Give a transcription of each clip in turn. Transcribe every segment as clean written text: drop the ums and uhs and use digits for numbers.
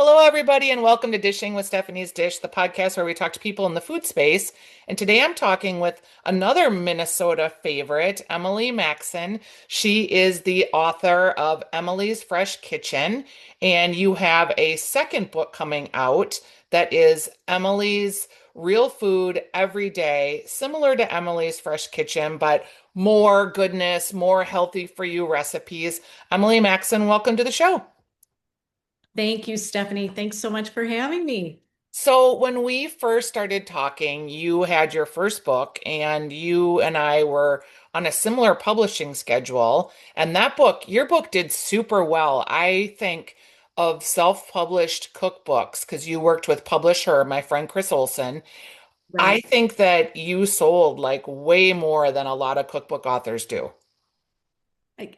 Hello, everybody, and welcome to Dishing with Stephanie's Dish, the podcast where we talk to people in the food space. And today I'm talking with another Minnesota favorite, Emily Maxon. She is the author of Emily's Fresh Kitchen, and you have a second book coming out that is Emily's Real Food Every Day, similar to Emily's Fresh Kitchen, but more goodness, more healthy for you recipes. Emily Maxon, welcome to the show. Thank you, Stephanie. Thanks so much for having me. So, when we first started talking, you had your first book, and you and I were on a similar publishing schedule. And that book, your book did super well. I think of self-published cookbooks because you worked with Publish Her, my friend Chris Olson. I Right. think that you sold like way more than a lot of cookbook authors do.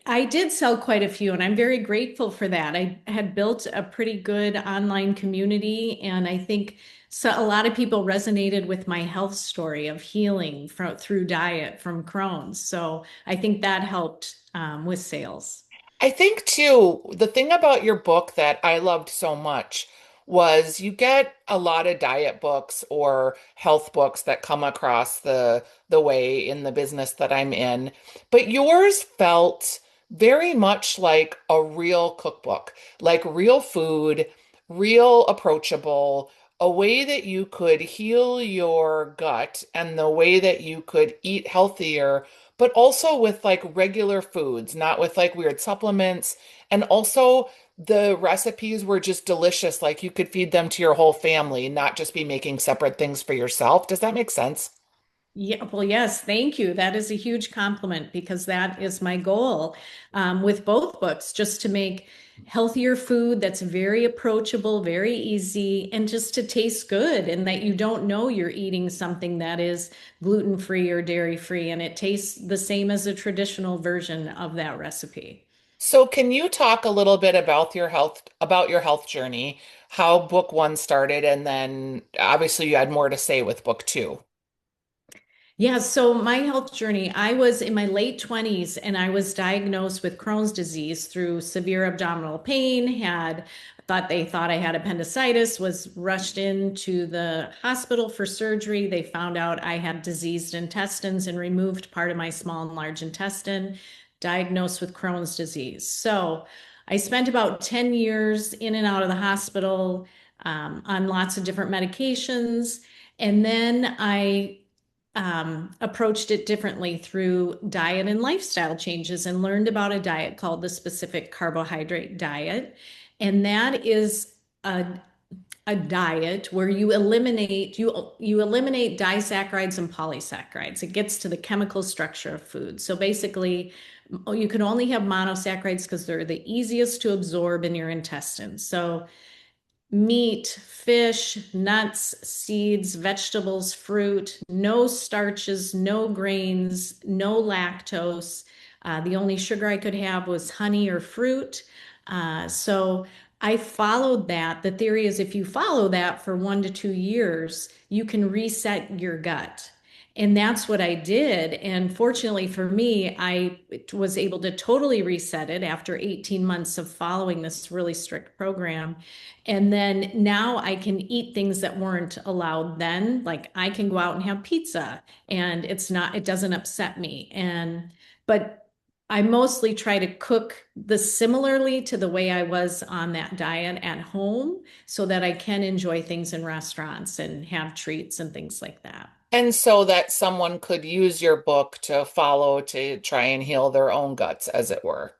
I did sell quite a few, and I'm very grateful for that. I had built a pretty good online community, and I think a lot of people resonated with my health story of healing through diet from Crohn's. So I think that helped with sales. I think too, the thing about your book that I loved so much was you get a lot of diet books or health books that come across the way in the business that I'm in, but yours felt very much like a real cookbook, like real food, real approachable, a way that you could heal your gut and the way that you could eat healthier but also with like regular foods, not with like weird supplements. And also, the recipes were just delicious. Like you could feed them to your whole family, not just be making separate things for yourself. Does that make sense? Yeah, well, yes, thank you. That is a huge compliment because that is my goal with both books, just to make healthier food that's very approachable, very easy, and just to taste good, and that you don't know you're eating something that is gluten-free or dairy-free, and it tastes the same as a traditional version of that recipe. So, can you talk a little bit about your health journey, how book one started, and then obviously you had more to say with book two. Yeah, so my health journey, I was in my late 20s and I was diagnosed with Crohn's disease through severe abdominal pain, had thought they thought I had appendicitis, was rushed into the hospital for surgery. They found out I had diseased intestines and removed part of my small and large intestine, diagnosed with Crohn's disease. So I spent about 10 years in and out of the hospital on lots of different medications. And then I approached it differently through diet and lifestyle changes and learned about a diet called the specific carbohydrate diet. And that is a diet where you eliminate disaccharides and polysaccharides. It gets to the chemical structure of food. So basically, you can only have monosaccharides because they're the easiest to absorb in your intestines. So meat, fish, nuts, seeds, vegetables, fruit, no starches, no grains, no lactose. The only sugar I could have was honey or fruit. So I followed that. The theory is if you follow that for 1 to 2 years, you can reset your gut. And that's what I did. And fortunately for me, I was able to totally reset it after 18 months of following this really strict program. And then now I can eat things that weren't allowed then. Like I can go out and have pizza and it doesn't upset me. But I mostly try to cook similarly to the way I was on that diet at home so that I can enjoy things in restaurants and have treats and things like that. And so that someone could use your book to follow to try and heal their own guts, as it were.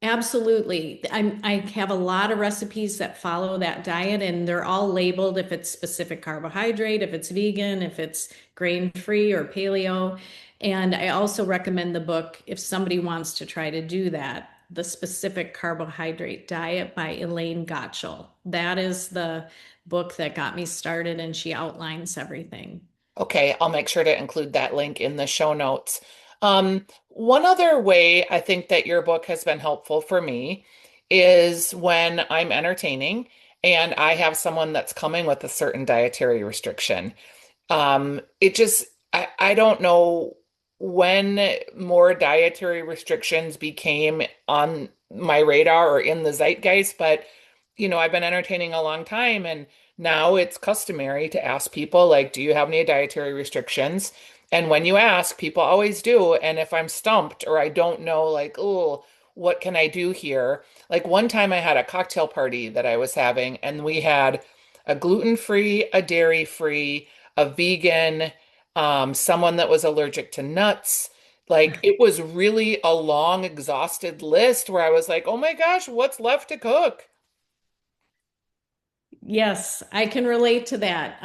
Absolutely. I have a lot of recipes that follow that diet, and they're all labeled if it's specific carbohydrate, if it's vegan, if it's grain-free or paleo. And I also recommend the book if somebody wants to try to do that, The Specific Carbohydrate Diet by Elaine Gottschall. That is the book that got me started, and she outlines everything. Okay, I'll make sure to include that link in the show notes. One other way I think that your book has been helpful for me is when I'm entertaining and I have someone that's coming with a certain dietary restriction. I don't know when more dietary restrictions became on my radar or in the zeitgeist, but I've been entertaining a long time, and now it's customary to ask people, like, do you have any dietary restrictions? And when you ask, people always do. And if I'm stumped or I don't know, like, oh, what can I do here? Like one time I had a cocktail party that I was having, and we had a gluten-free, a dairy-free, a vegan, someone that was allergic to nuts. Like it was really a long, exhausted list where I was like, oh my gosh, what's left to cook? Yes, I can relate to that.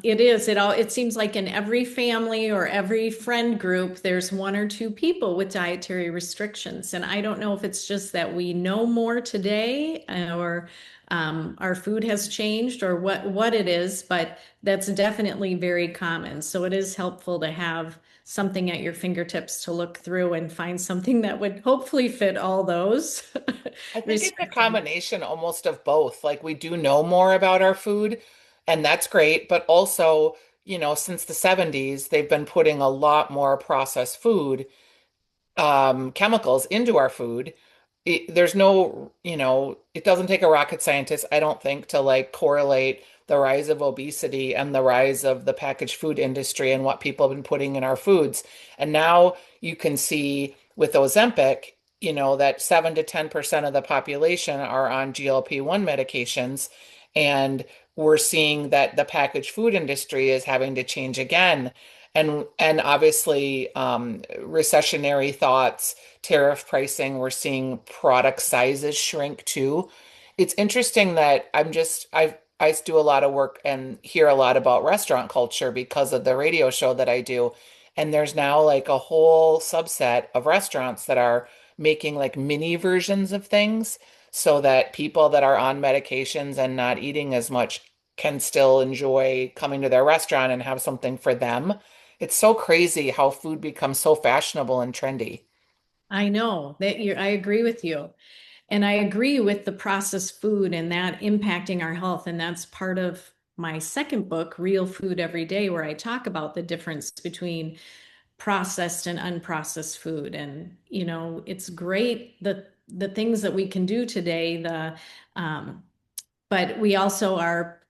It is. It seems like in every family or every friend group, there's one or two people with dietary restrictions. And I don't know if it's just that we know more today or our food has changed or what it is, but that's definitely very common. So it is helpful to have something at your fingertips to look through and find something that would hopefully fit all those I think it's a restrictions. combination almost of both. Like we do know more about our food, and that's great, but also, since the 70s, they've been putting a lot more processed food chemicals into our food. There's no, it doesn't take a rocket scientist, I don't think, to like correlate the rise of obesity and the rise of the packaged food industry and what people have been putting in our foods. And now you can see with Ozempic, that 7 to 10% of the population are on GLP-1 medications. And we're seeing that the packaged food industry is having to change again. And obviously, recessionary thoughts, tariff pricing, we're seeing product sizes shrink too. It's interesting that I do a lot of work and hear a lot about restaurant culture because of the radio show that I do. And there's now like a whole subset of restaurants that are making like mini versions of things so that people that are on medications and not eating as much can still enjoy coming to their restaurant and have something for them. It's so crazy how food becomes so fashionable and trendy. I know that I agree with you. And I agree with the processed food and that impacting our health. And that's part of my second book, Real Food Every Day, where I talk about the difference between processed and unprocessed food. And, it's great the things that we can do today, um, but we also are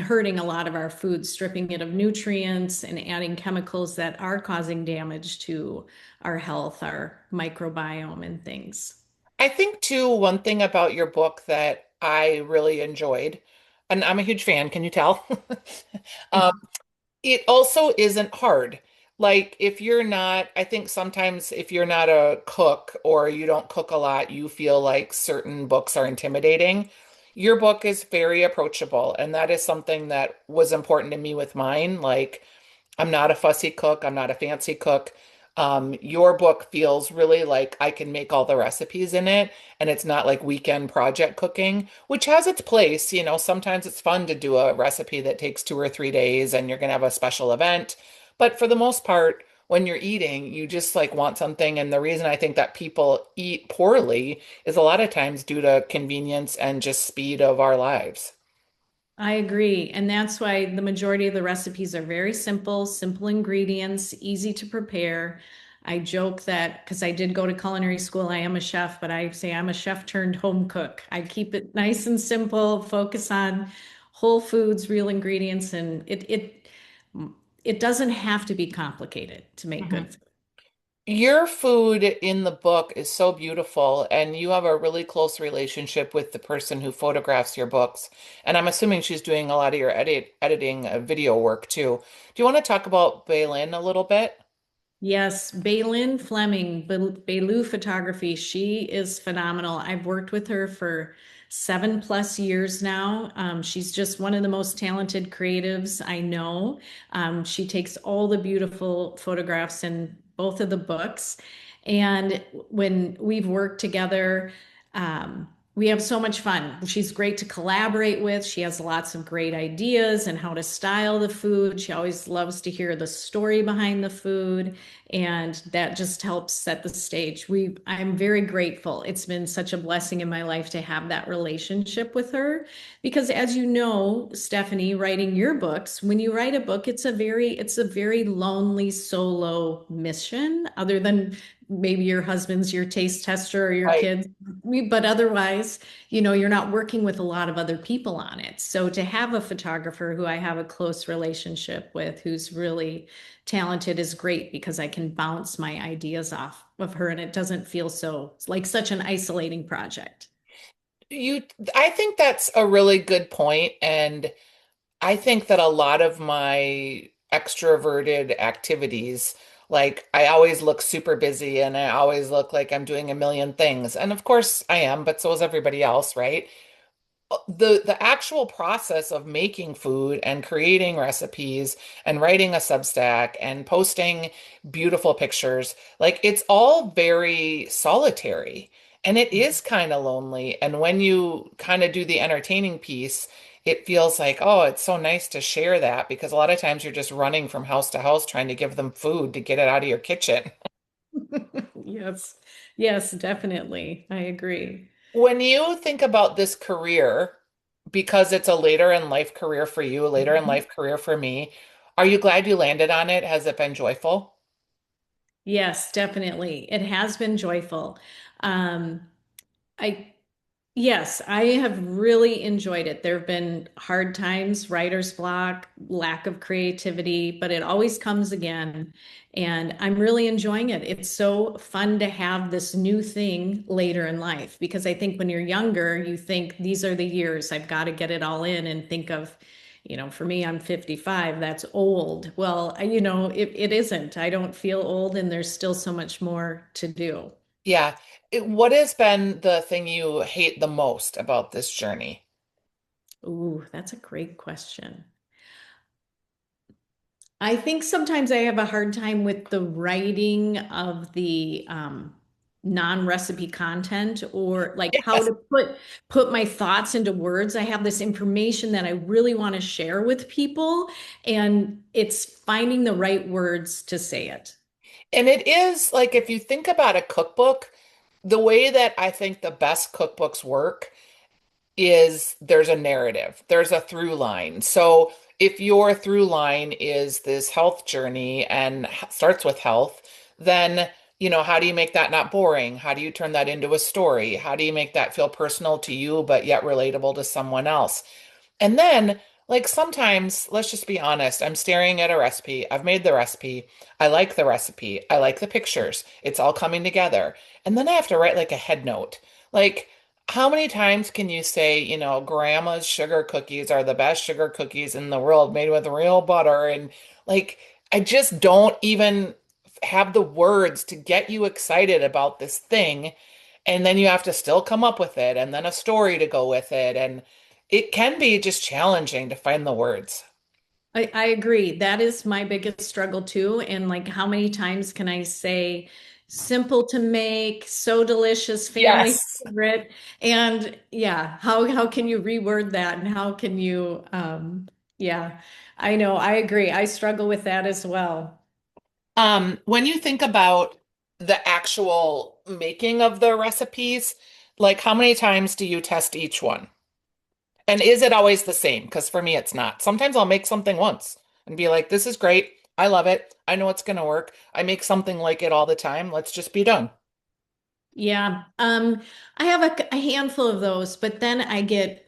hurting a lot of our food, stripping it of nutrients and adding chemicals that are causing damage to our health, our microbiome, and things. I think too, one thing about your book that I really enjoyed, and I'm a huge fan, can you tell? Um, it also isn't hard. Like if you're not, I think sometimes if you're not a cook or you don't cook a lot, you feel like certain books are intimidating. Your book is very approachable, and that is something that was important to me with mine. Like I'm not a fussy cook. I'm not a fancy cook. Your book feels really like I can make all the recipes in it, and it's not like weekend project cooking, which has its place. Sometimes it's fun to do a recipe that takes 2 or 3 days and you're going to have a special event. But for the most part, when you're eating, you just like want something. And the reason I think that people eat poorly is a lot of times due to convenience and just speed of our lives. I agree. And that's why the majority of the recipes are very simple, simple ingredients, easy to prepare. I joke that because I did go to culinary school, I am a chef, but I say I'm a chef turned home cook. I keep it nice and simple, focus on whole foods, real ingredients, and it doesn't have to be complicated to make good food. Your food in the book is so beautiful, and you have a really close relationship with the person who photographs your books. And I'm assuming she's doing a lot of your editing video work too. Do you want to talk about Baylin a little bit? Yes, Baylin Fleming, Bailu Photography. She is phenomenal. I've worked with her for 7+ years now. She's just one of the most talented creatives I know. She takes all the beautiful photographs in both of the books. And when we've worked together, we have so much fun. She's great to collaborate with. She has lots of great ideas and how to style the food. She always loves to hear the story behind the food, and that just helps set the stage. I'm very grateful. It's been such a blessing in my life to have that relationship with her because as you know, Stephanie, writing your books, when you write a book, it's a very lonely solo mission other than maybe your husband's your taste tester or your Right. kids, but otherwise, you're not working with a lot of other people on it. So to have a photographer who I have a close relationship with, who's really talented, is great because I can bounce my ideas off of her and it doesn't feel so like such an isolating project. You, I think that's a really good point, and I think that a lot of my extroverted activities, like I always look super busy and I always look like I'm doing a million things. And of course I am, but so is everybody else, right? The actual process of making food and creating recipes and writing a Substack and posting beautiful pictures, like it's all very solitary and it is kind of lonely. And when you kind of do the entertaining piece, it feels like, oh, it's so nice to share that because a lot of times you're just running from house to house trying to give them food to get it out of your kitchen. Yes. Yes, definitely. I agree. When you think about this career, because it's a later in life career for you, a later in life career for me, are you glad you landed on it? Has it been joyful? Yes, definitely. It has been joyful. Um, I Yes, I have really enjoyed it. There have been hard times, writer's block, lack of creativity, but it always comes again. And I'm really enjoying it. It's so fun to have this new thing later in life because I think when you're younger, you think these are the years I've got to get it all in and think of, for me, I'm 55, that's old. Well, it isn't. I don't feel old and there's still so much more to do. Yeah. What has been the thing you hate the most about this journey? Ooh, that's a great question. I think sometimes I have a hard time with the writing of the non-recipe content or like how Yes. to put my thoughts into words. I have this information that I really want to share with people, and it's finding the right words to say it. And it is like if you think about a cookbook, the way that I think the best cookbooks work is there's a narrative, there's a through line. So if your through line is this health journey and starts with health, then, how do you make that not boring? How do you turn that into a story? How do you make that feel personal to you, but yet relatable to someone else? And then, like sometimes, let's just be honest, I'm staring at a recipe. I've made the recipe. I like the recipe. I like the pictures. It's all coming together. And then I have to write like a head note. Like, how many times can you say, grandma's sugar cookies are the best sugar cookies in the world made with real butter? And like, I just don't even have the words to get you excited about this thing. And then you have to still come up with it and then a story to go with it. And it can be just challenging to find the words. I agree. That is my biggest struggle too. And like, how many times can I say simple to make, so delicious, family Yes. favorite? And yeah, how can you reword that? And how can you, yeah, I know, I agree. I struggle with that as well. When you think about the actual making of the recipes, like how many times do you test each one? And is it always the same? Because for me, it's not. Sometimes I'll make something once and be like, this is great. I love it. I know it's going to work. I make something like it all the time. Let's just be done. Yeah. I have a handful of those, but then I get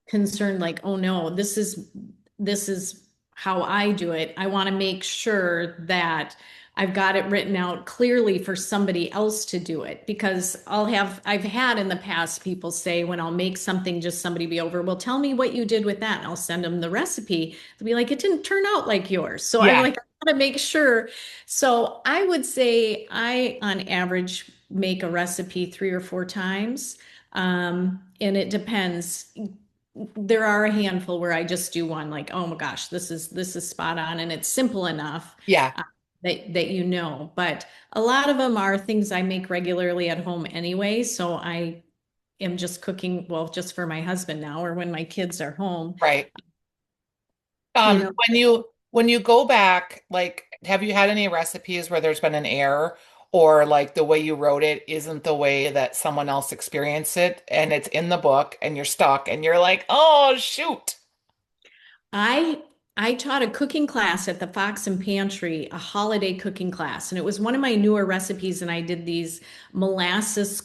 concerned like, oh no, this is how I do it. I want to make sure that I've got it written out clearly for somebody else to do it because I've had in the past people say when I'll make something, just somebody be over, well, tell me what you did with that. And I'll send them the recipe. They'll be like, it didn't turn out like yours. So I'm Yeah. like, I gotta make sure. So I would say I, on average, make a recipe 3 or 4 times. And it depends. There are a handful where I just do one, like, oh my gosh, this is spot on, and it's simple enough Yeah. uh, that you know. But a lot of them are things I make regularly at home anyway, so I am just cooking, well, just for my husband now, or when my kids are home. Right. You know, When you go back, like, have you had any recipes where there's been an error or like the way you wrote it isn't the way that someone else experienced it and it's in the book and you're stuck and you're like, oh shoot. I I taught a cooking class at the Fox and Pantry, a holiday cooking class, and it was one of my newer recipes. And I did these molasses,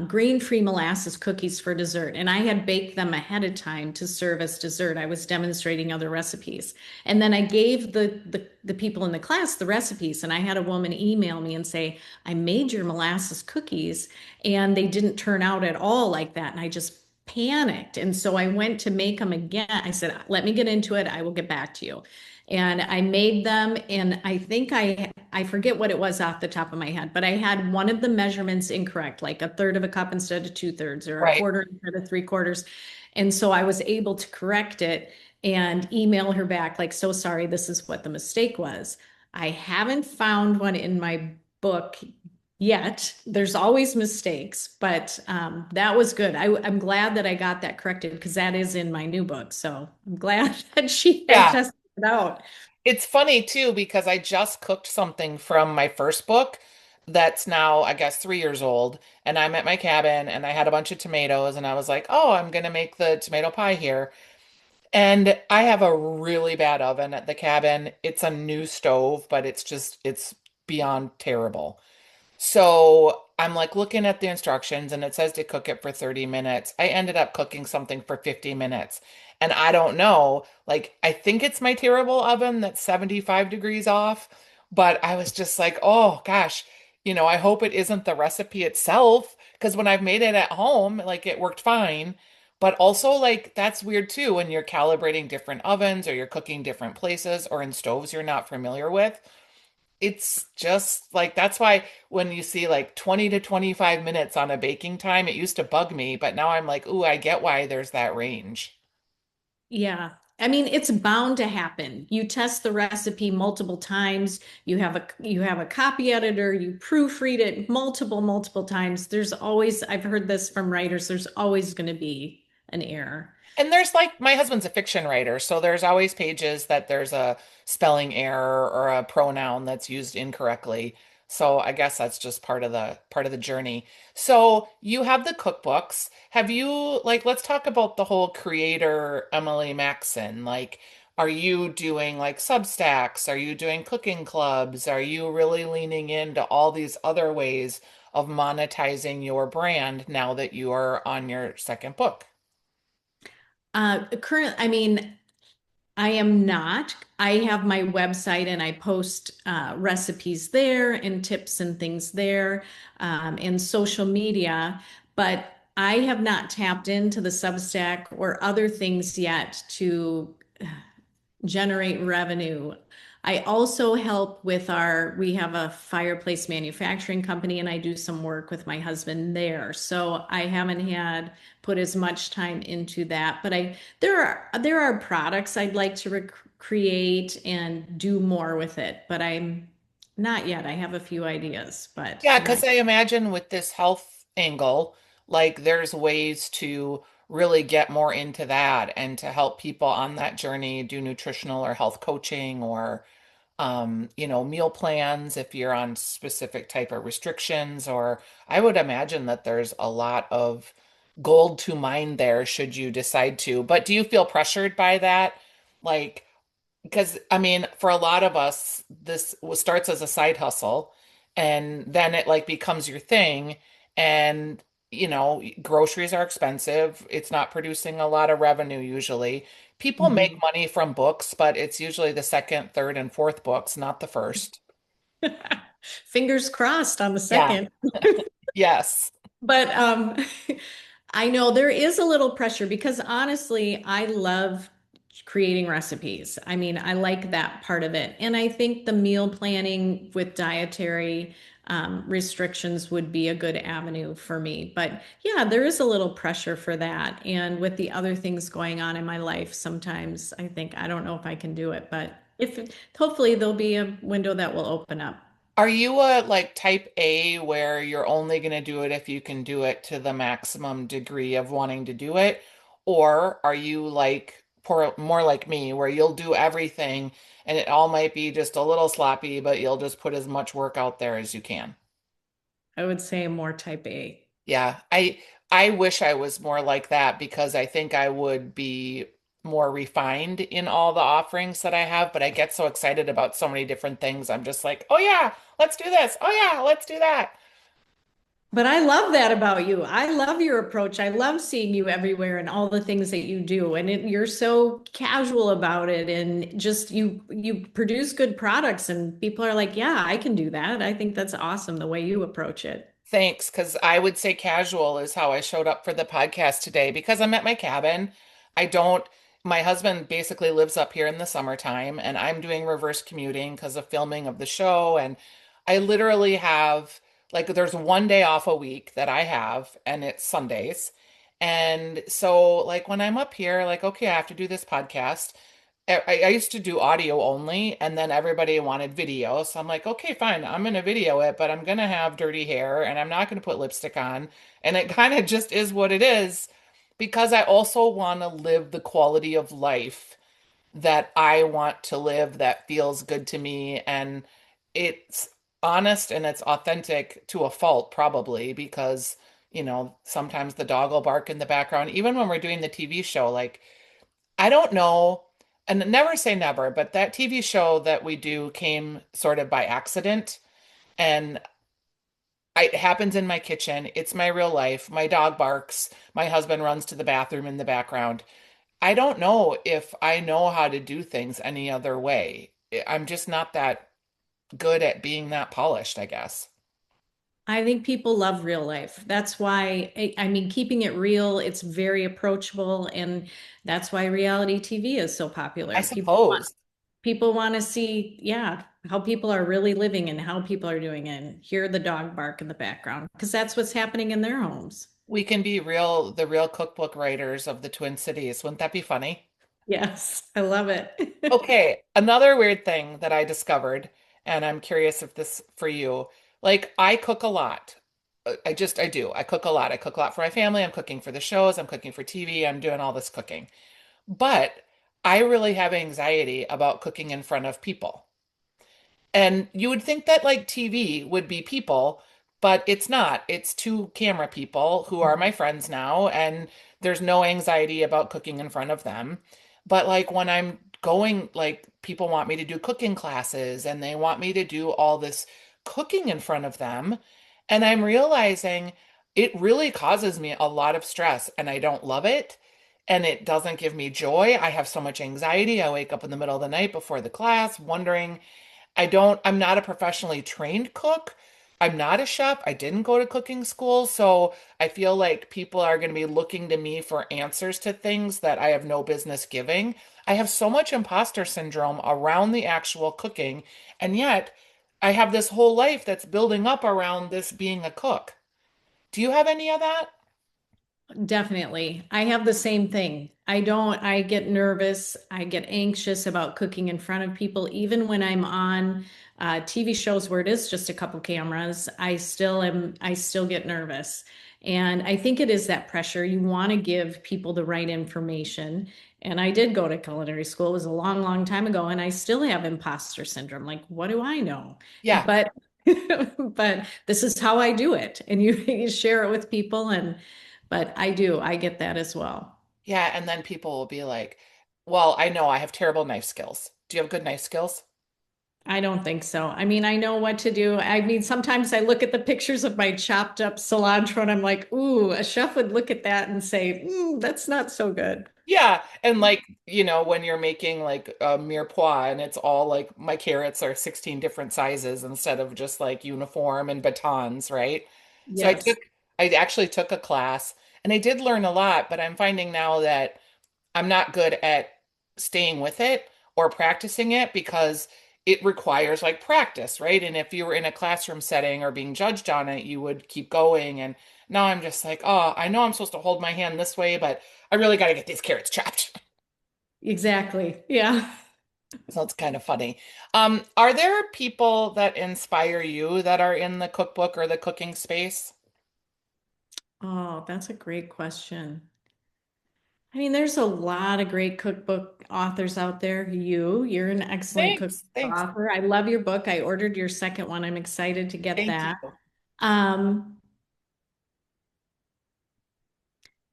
grain-free molasses cookies for dessert. And I had baked them ahead of time to serve as dessert. I was demonstrating other recipes, and then I gave the people in the class the recipes. And I had a woman email me and say, "I made your molasses cookies, and they didn't turn out at all like that." And I just panicked. And so I went to make them again. I said, "Let me get into it. I will get back to you." And I made them, and I think I forget what it was off the top of my head, but I had one of the measurements incorrect, like a third of a cup instead of two-thirds, or a Right. quarter instead of three-quarters. And so I was able to correct it and email her back, like, "So sorry, this is what the mistake was." I haven't found one in my book yet. There's always mistakes, but that was good. I'm glad that I got that corrected because that is in my new book. So I'm glad that she had Yeah. tested it out. It's funny too because I just cooked something from my first book that's now, I guess, 3 years old. And I'm at my cabin and I had a bunch of tomatoes and I was like, oh, I'm gonna make the tomato pie here. And I have a really bad oven at the cabin. It's a new stove, but it's beyond terrible. So I'm like looking at the instructions and it says to cook it for 30 minutes. I ended up cooking something for 50 minutes. And I don't know, like, I think it's my terrible oven that's 75 degrees off. But I was just like, oh gosh, I hope it isn't the recipe itself. Because when I've made it at home, like, it worked fine. But also, like, that's weird too when you're calibrating different ovens or you're cooking different places or in stoves you're not familiar with. It's just like that's why when you see like 20 to 25 minutes on a baking time, it used to bug me, but now I'm like, ooh, I get why there's that range. Yeah. I mean, it's bound to happen. You test the recipe multiple times. You have a copy editor, you proofread it multiple times. There's always, I've heard this from writers, there's always going to be an error. And there's like my husband's a fiction writer, so there's always pages that there's a spelling error or a pronoun that's used incorrectly. So I guess that's just part of the journey. So you have the cookbooks. Have you like let's talk about the whole creator Emily Maxon. Like, are you doing like Substacks? Are you doing cooking clubs? Are you really leaning into all these other ways of monetizing your brand now that you are on your second book? I mean, I am not. I have my website and I post recipes there and tips and things there, and social media, but I have not tapped into the Substack or other things yet to generate revenue. I also help with we have a fireplace manufacturing company and I do some work with my husband there. So I haven't had put as much time into that, but there are products I'd like to create and do more with it, but I'm not yet. I have a few ideas, but Yeah, not. because I imagine with this health angle, like there's ways to really get more into that and to help people on that journey do nutritional or health coaching or meal plans if you're on specific type of restrictions, or I would imagine that there's a lot of gold to mine there should you decide to. But do you feel pressured by that? Like, because I mean, for a lot of us, starts as a side hustle and then it like becomes your thing. And, groceries are expensive. It's not producing a lot of revenue usually. People make Mhm. money from books, but it's usually the second, third, and fourth books, not the first. Fingers crossed on the Yeah. second. Yes. But I know there is a little pressure because honestly, I love creating recipes. I mean, I like that part of it. And I think the meal planning with dietary restrictions would be a good avenue for me. But yeah, there is a little pressure for that. And with the other things going on in my life, sometimes I think I don't know if I can do it, but if hopefully there'll be a window that will open up. Are you a like type A where you're only going to do it if you can do it to the maximum degree of wanting to do it? Or are you like more like me where you'll do everything and it all might be just a little sloppy, but you'll just put as much work out there as you can? I would say more type A. Yeah, I wish I was more like that because I think I would be more refined in all the offerings that I have, but I get so excited about so many different things. I'm just like, oh yeah, let's do this. Oh yeah, let's do that. But I love that about you. I love your approach. I love seeing you everywhere and all the things that you do. And you're so casual about it and just you produce good products and people are like, "Yeah, I can do that." I think that's awesome the way you approach it. Thanks, because I would say casual is how I showed up for the podcast today because I'm at my cabin. I don't, my husband basically lives up here in the summertime, and I'm doing reverse commuting because of filming of the show. And I literally have, like, there's one day off a week that I have, and it's Sundays. And so, like, when I'm up here, like, okay, I have to do this podcast. I used to do audio only, and then everybody wanted video. So I'm like, okay, fine, I'm gonna video it, but I'm gonna have dirty hair and I'm not gonna put lipstick on. And it kind of just is what it is because I also want to live the quality of life that I want to live that feels good to me. And it's honest and it's authentic to a fault, probably because, sometimes the dog will bark in the background. Even when we're doing the TV show, like, I don't know, and never say never, but that TV show that we do came sort of by accident. And it happens in my kitchen. It's my real life. My dog barks. My husband runs to the bathroom in the background. I don't know if I know how to do things any other way. I'm just not that good at being that polished, I guess. I think people love real life. That's why, I mean, keeping it real, it's very approachable, and that's why reality TV is so I popular. suppose People want to see, yeah, how people are really living and how people are doing it, and hear the dog bark in the background because that's what's happening in their homes. we can be the real cookbook writers of the Twin Cities. Wouldn't that be funny? Yes, I love it. Okay, another weird thing that I discovered, and I'm curious if this for you, like I cook a lot. I do. I cook a lot. I cook a lot for my family. I'm cooking for the shows. I'm cooking for TV. I'm doing all this cooking. But I really have anxiety about cooking in front of people. And you would think that like TV would be people, but it's not. It's two camera people who are my friends now, and there's no anxiety about cooking in front of them. But like when I'm going, like people want me to do cooking classes and they want me to do all this cooking in front of them. And I'm realizing it really causes me a lot of stress and I don't love it. And it doesn't give me joy. I have so much anxiety. I wake up in the middle of the night before the class wondering I'm not a professionally trained cook. I'm not a chef. I didn't go to cooking school. So I feel like people are going to be looking to me for answers to things that I have no business giving. I have so much imposter syndrome around the actual cooking. And yet I have this whole life that's building up around this being a cook. Do you have any of that? Definitely. I have the same thing. I get nervous. I get anxious about cooking in front of people. Even when I'm on TV shows where it is just a couple cameras, I still get nervous. And I think it is that pressure. You want to give people the right information. And I did go to culinary school. It was a long, long time ago, and I still have imposter syndrome. Like, what do I know? Yeah. But but this is how I do it. And you share it with people, and but I get that as well. Yeah. And then people will be like, well, I know I have terrible knife skills. Do you have good knife skills? I don't think so. I mean, I know what to do. I mean, sometimes I look at the pictures of my chopped up cilantro and I'm like, ooh, a chef would look at that and say, that's not so good. Yeah, and like, when you're making like a mirepoix and it's all like my carrots are 16 different sizes instead of just like uniform and batons, right? So Yes. I actually took a class and I did learn a lot, but I'm finding now that I'm not good at staying with it or practicing it because it requires like practice, right? And if you were in a classroom setting or being judged on it, you would keep going. And now I'm just like, oh, I know I'm supposed to hold my hand this way, but I really got to get these carrots chopped. Exactly. Yeah. So it's kind of funny. Are there people that inspire you that are in the cookbook or the cooking space? Oh, that's a great question. I mean, there's a lot of great cookbook authors out there. You're an excellent cookbook Thanks. Thanks. author. I love your book. I ordered your second one. I'm excited to get Thank that. you. Um,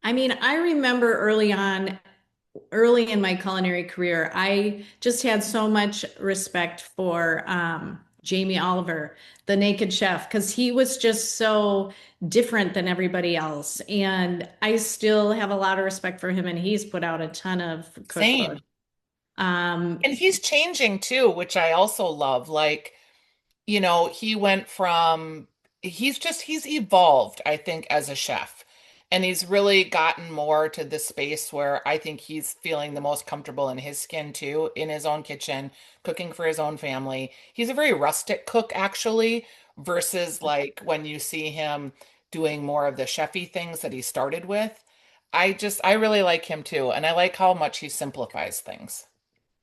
I mean, I remember early on. early in my culinary career, I just had so much respect for Jamie Oliver, the Naked Chef, because he was just so different than everybody else. And I still have a lot of respect for him, and he's put out a ton of cookbooks. Same. Um, And he's changing too, which I also love. Like, he went from, he's evolved, I think, as a chef. And he's really gotten more to the space where I think he's feeling the most comfortable in his skin too, in his own kitchen, cooking for his own family. He's a very rustic cook, actually, versus like when you see him doing more of the chefy things that he started with. I really like him too. And I like how much he simplifies things.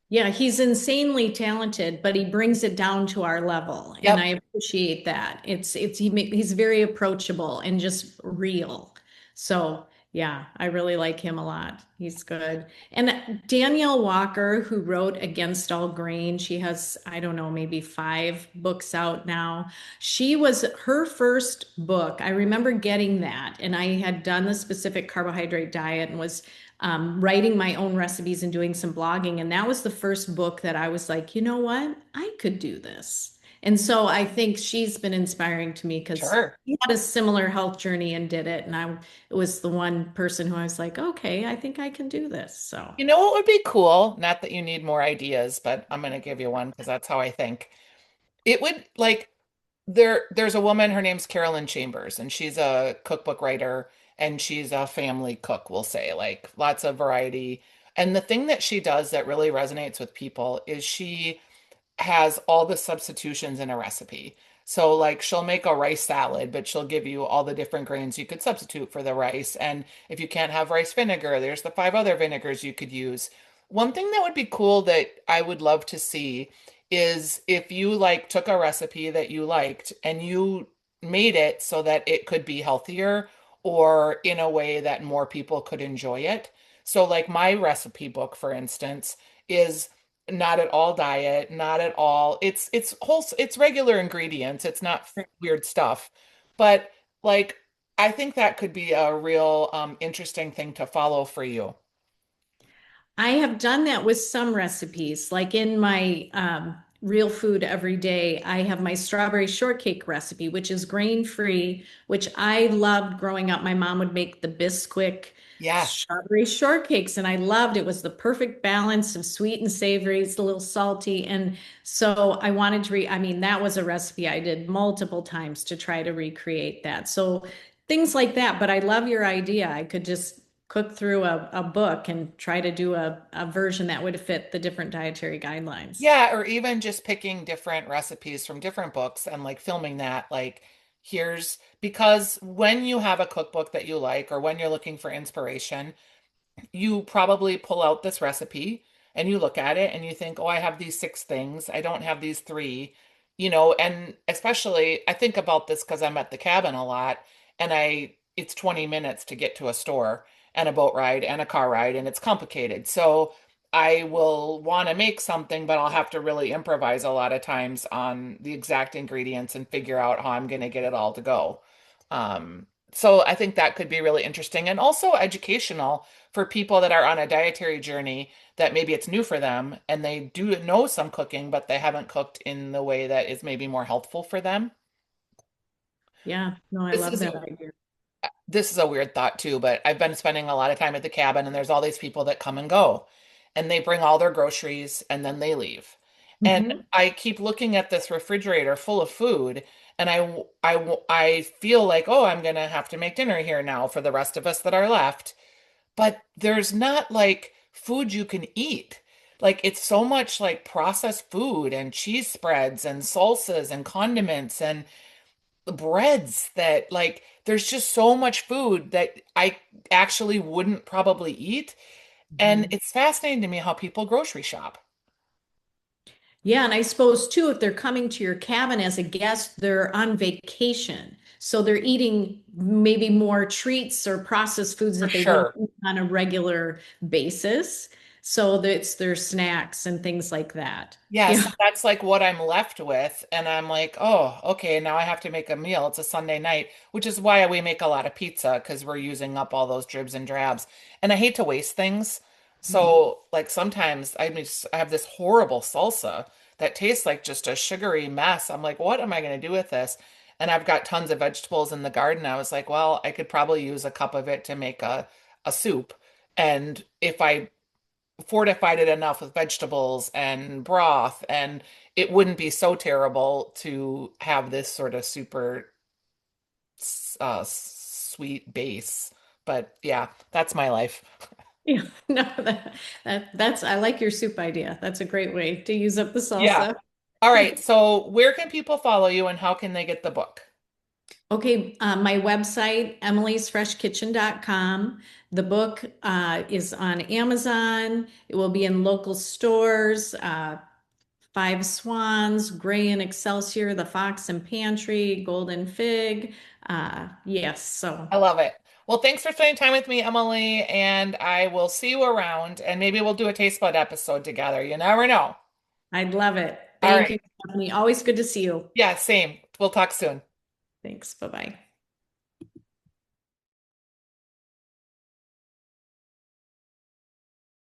Yeah, he's insanely talented, but he brings it down to our level, and I Yep. appreciate that. He's very approachable and just real. So, yeah, I really like him a lot. He's good. And Danielle Walker, who wrote Against All Grain, she has, I don't know, maybe 5 books out now. She was her first book. I remember getting that, and I had done the specific carbohydrate diet and was writing my own recipes and doing some blogging. And that was the first book that I was like, you know what? I could do this. And so I think she's been inspiring to me because Sure. she had a similar health journey and did it. And I was the one person who I was like, okay, I think I can do this. So, You know what would be cool? Not that you need more ideas, but I'm going to give you one because that's how I think. It would like there's a woman, her name's Carolyn Chambers, and she's a cookbook writer and she's a family cook, we'll say, like lots of variety. And the thing that she does that really resonates with people is she has all the substitutions in a recipe. So, like, she'll make a rice salad, but she'll give you all the different grains you could substitute for the rice. And if you can't have rice vinegar, there's the 5 other vinegars you could use. One thing that would be cool that I would love to see is if you like took a recipe that you liked and you made it so that it could be healthier or in a way that more people could enjoy it. So, like, my recipe book, for instance, is not at all diet, not at all. It's regular ingredients. It's not weird stuff. But like I think that could be a real interesting thing to follow for you. I have done that with some recipes. Like in my real food every day, I have my strawberry shortcake recipe, which is grain-free, which I loved growing up. My mom would make the Bisquick Yeah. strawberry shortcakes, and I loved it. It was the perfect balance of sweet and savory. It's a little salty. And so I wanted to I mean, that was a recipe I did multiple times to try to recreate that. So things like that. But I love your idea. I could just cook through a book and try to do a version that would fit the different dietary guidelines. Yeah, or even just picking different recipes from different books and like filming that like here's because when you have a cookbook that you like or when you're looking for inspiration, you probably pull out this recipe and you look at it and you think, oh, I have these 6 things. I don't have these three, and especially I think about this because I'm at the cabin a lot and it's 20 minutes to get to a store and a boat ride and a car ride and it's complicated. So I will want to make something, but I'll have to really improvise a lot of times on the exact ingredients and figure out how I'm going to get it all to go. So I think that could be really interesting and also educational for people that are on a dietary journey that maybe it's new for them and they do know some cooking, but they haven't cooked in the way that is maybe more healthful for them. Yeah, no, I This love is a that idea. this is a weird thought too, but I've been spending a lot of time at the cabin and there's all these people that come and go and they bring all their groceries and then they leave. And Hmm. I keep looking at this refrigerator full of food and I feel like, oh, I'm gonna have to make dinner here now for the rest of us that are left. But there's not like food you can eat. Like it's so much like processed food and cheese spreads and salsas and condiments and breads that like there's just so much food that I actually wouldn't probably eat. And Hmm. it's fascinating to me how people grocery shop. Yeah, and I suppose too, if they're coming to your cabin as a guest, they're on vacation. So they're eating maybe more treats or processed foods For that they wouldn't sure. eat on a regular basis. So that's their snacks and things like that. Yes, Yeah. that's like what I'm left with. And I'm like, oh, okay, now I have to make a meal. It's a Sunday night, which is why we make a lot of pizza because we're using up all those dribs and drabs. And I hate to waste things. Mhm. So like sometimes I have this horrible salsa that tastes like just a sugary mess. I'm like, what am I going to do with this? And I've got tons of vegetables in the garden. I was like, well, I could probably use a cup of it to make a soup. And if I fortified it enough with vegetables and broth, and it wouldn't be so terrible to have this sort of super sweet base. But yeah, that's my life. Yeah, no, that's I like your soup idea. That's a great way to use up the Yeah. salsa. All right. So where can people follow you and how can they get the book? Okay, my website, emily'sfreshkitchen.com. The book is on Amazon. It will be in local stores, Five Swans, Gray and Excelsior, The Fox and Pantry, Golden Fig. Yes, so I love it. Well, thanks for spending time with me, Emily, and I will see you around and maybe we'll do a taste bud episode together. You never know. I'd love it. All Thank right. you, Stephanie. Always good to see you. Yeah, same. We'll talk soon. Thanks. Bye-bye.